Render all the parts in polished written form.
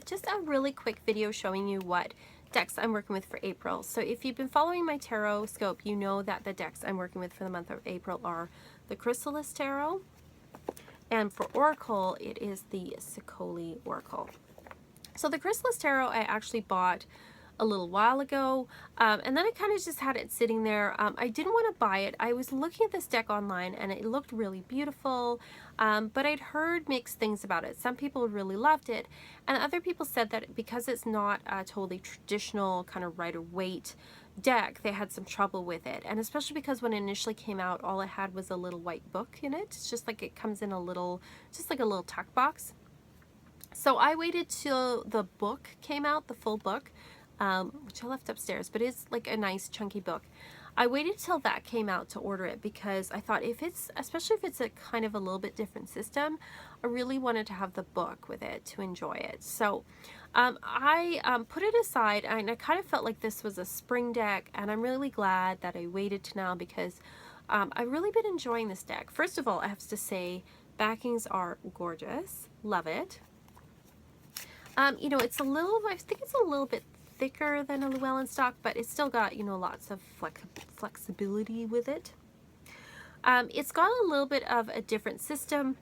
just a really quick video showing you what decks I'm working with for April. So if you've been following my tarot scope, you know that the decks I'm working with for the month of April are the Chrysalis Tarot, and for Oracle, it is the Sikoli Oracle. So the Chrysalis Tarot I actually bought a little while ago, and then I kind of just had it sitting there. I didn't want to buy it. I was looking at this deck online and it looked really beautiful, but I'd heard mixed things about it. Some people really loved it, and other people said that because it's not a totally traditional kind of Rider-Waite deck, they had some trouble with it. And especially because when it initially came out, all it had was a little white book in it. It's just like it comes in a little, just like a little tuck box. So I waited till the book came out, the full book, which I left upstairs, but it's like a nice chunky book. I waited till that came out to order it because I thought especially if it's a kind of a little bit different system, I really wanted to have the book with it to enjoy it. So I put it aside, and I kind of felt like this was a spring deck, and I'm really glad that I waited to now because I've really been enjoying this deck. First of all, I have to say, backings are gorgeous. Love it. You know, it's a little, I think it's a little bit thicker than a Llewellyn stock, but it's still got, you know, lots of flexibility with it. It's got a little bit of a different system.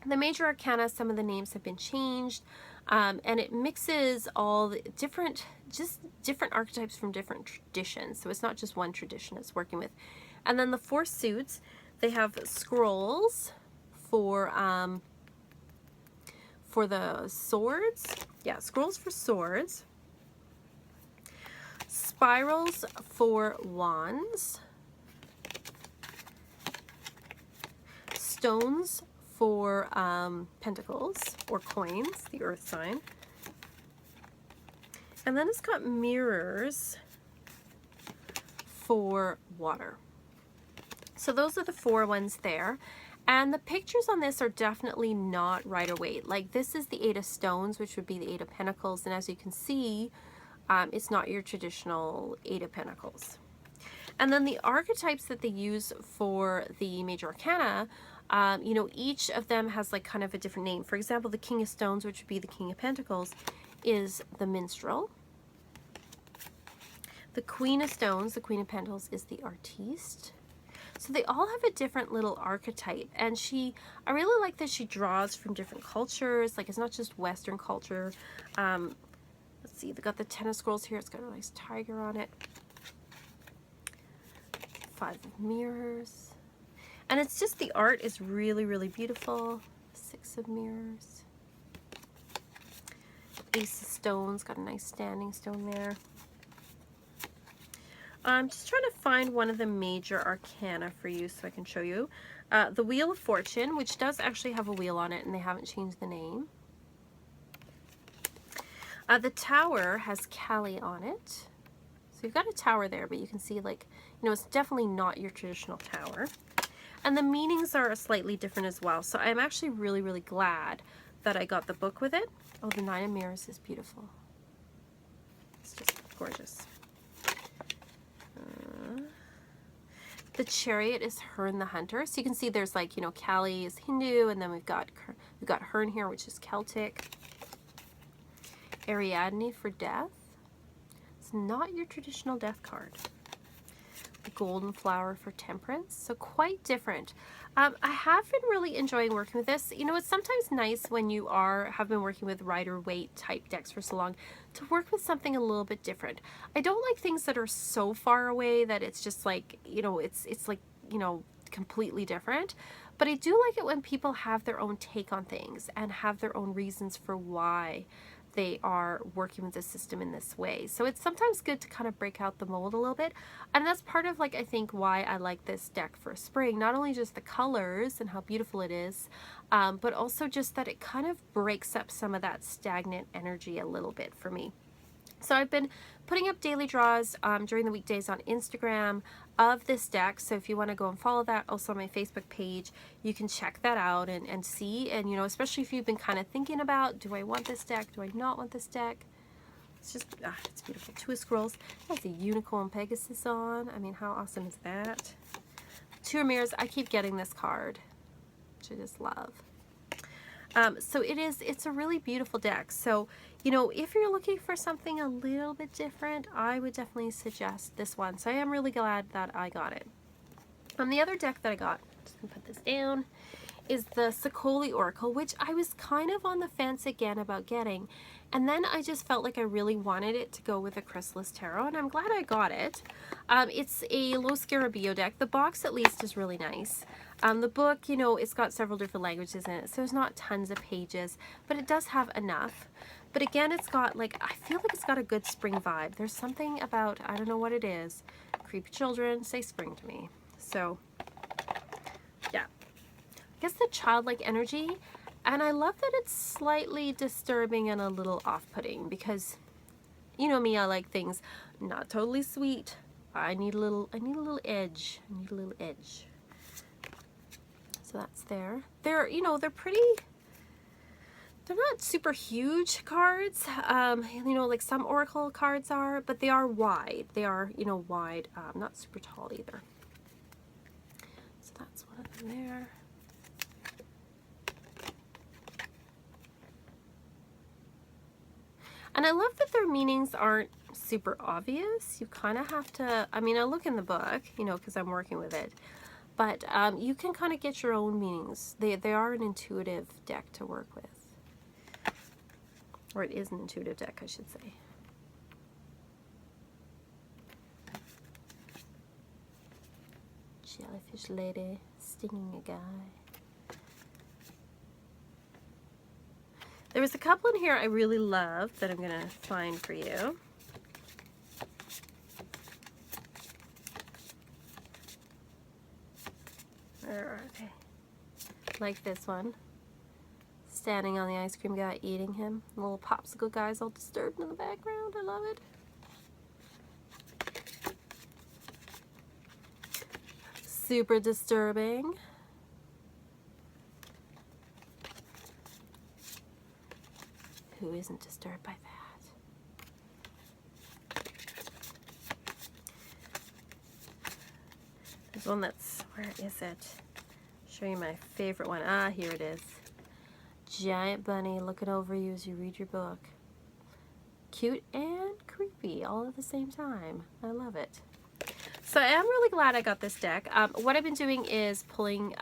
The major arcana, some of the names have been changed, and it mixes all the different archetypes from different traditions. So it's not just one tradition it's working with. And then the 4 suits, they have scrolls for the swords. Yeah, scrolls for swords. Spirals for wands. Stones for pentacles or coins, the earth sign. And then it's got mirrors for water. So those are the 4 ones there. And the pictures on this are definitely not Rider-Waite. Like, this is the 8 of Stones, which would be the 8 of Pentacles. And as you can see, it's not your traditional 8 of Pentacles. And then the archetypes that they use for the major arcana, you know, each of them has like kind of a different name. For example, the King of Stones, which would be the King of Pentacles, is the minstrel. The Queen of Stones, the Queen of Pentacles, is the artiste. So they all have a different little archetype, and I really like that she draws from different cultures. Like, it's not just Western culture. Let's see, they got the 10 of Scrolls here. It's got a nice tiger on it. 5 of Mirrors. And it's just, the art is really, really beautiful. 6 of Mirrors. Ace of Stones, got a nice standing stone there. I'm just trying to find one of the major arcana for you so I can show you. The Wheel of Fortune, which does actually have a wheel on it, and they haven't changed the name. The Tower has Kali on it. So you've got a tower there, but you can see, like, you know, it's definitely not your traditional tower. And the meanings are slightly different as well. So I'm actually really, really glad that I got the book with it. Oh, the 9 of Mirrors is beautiful. It's just gorgeous. The Chariot is Hearn the Hunter. So you can see there's, like, you know, Kali is Hindu, and then we've got Hearn here, which is Celtic. Ariadne for Death. It's not your traditional death card. The Golden Flower for Temperance. So quite different. I have been really enjoying working with this. You know, it's sometimes nice when you have been working with Rider-Waite type decks for so long to work with something a little bit different. I don't like things that are so far away that it's just like, you know, it's like, you know, completely different. But I do like it when people have their own take on things and have their own reasons for why they are working with the system in this way. So it's sometimes good to kind of break out the mold a little bit. And that's part of, like, I think why I like this deck for spring. Not only just the colors and how beautiful it is, but also just that it kind of breaks up some of that stagnant energy a little bit for me. So I've been putting up daily draws during the weekdays on Instagram of this deck. So if you want to go and follow that, also on my Facebook page, you can check that out and see. And, you know, especially if you've been kind of thinking about, do I want this deck? Do I not want this deck? It's just, it's beautiful. 2 of Scrolls. Has a Unicorn Pegasus on. I mean, how awesome is that? 2 of Mirrors. I keep getting this card, which I just love. So it's a really beautiful deck. So, you know, if you're looking for something a little bit different, I would definitely suggest this one. So I am really glad that I got it. The other deck that I got, just gonna put this down, is the Sicoli Oracle, which I was kind of on the fence again about getting. And then I just felt like I really wanted it to go with a Chrysalis Tarot, and I'm glad I got it. It's a Lo Scarabeo deck. The box, at least, is really nice. The book, you know, it's got several different languages in it, so there's not tons of pages, but it does have enough. But again, it's got, like, I feel like it's got a good spring vibe. There's something about, I don't know what it is. Creepy children say spring to me. So, yeah. I guess the childlike energy, and I love that it's slightly disturbing and a little off-putting, because you know me, I like things not totally sweet. I need a little edge. I need a little edge. So that's there. They're, you know, they're pretty, they're not super huge cards, you know, like some Oracle cards are, but they are wide. They are, you know, wide, not super tall either. So that's one of them there. And I love that their meanings aren't super obvious. You kind of have to, I mean, I look in the book, you know, because I'm working with it, but you can kind of get your own meanings. They are an intuitive deck to work with. Or it is an intuitive deck, I should say. Jellyfish lady stinging a guy. There was a couple in here I really loved that I'm going to find for you. Where are they? Like this one. Standing on the ice cream guy, eating him. The little popsicle guy's all disturbed in the background. I love it. Super disturbing. Who isn't disturbed by that? There's one that's, where is it? Show you my favorite one. Ah, here it is. Giant bunny looking over you as you read your book. Cute and creepy all at the same time. I love it. So I am really glad I got this deck. What I've been doing is pulling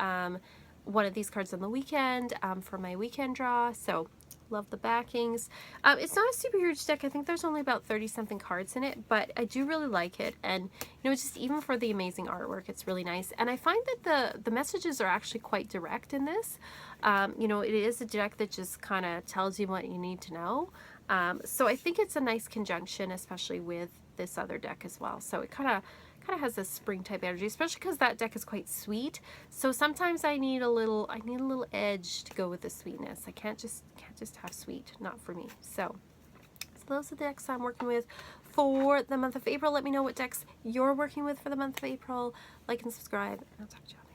one of these cards on the weekend for my weekend draw. So love the backings. It's not a super huge deck. I think there's only about 30 something cards in it, but I do really like it. And you know, just even for the amazing artwork, it's really nice. And I find that the messages are actually quite direct in this. You know, it is a deck that just kind of tells you what you need to know. So I think it's a nice conjunction, especially with this other deck as well. So it kind of has this spring type energy, especially because that deck is quite sweet. So sometimes I need a little edge to go with the sweetness. I can't just have sweet, not for me. So those are the decks I'm working with for the month of April. Let me know what decks you're working with for the month of April. Like and subscribe, and I'll talk to you.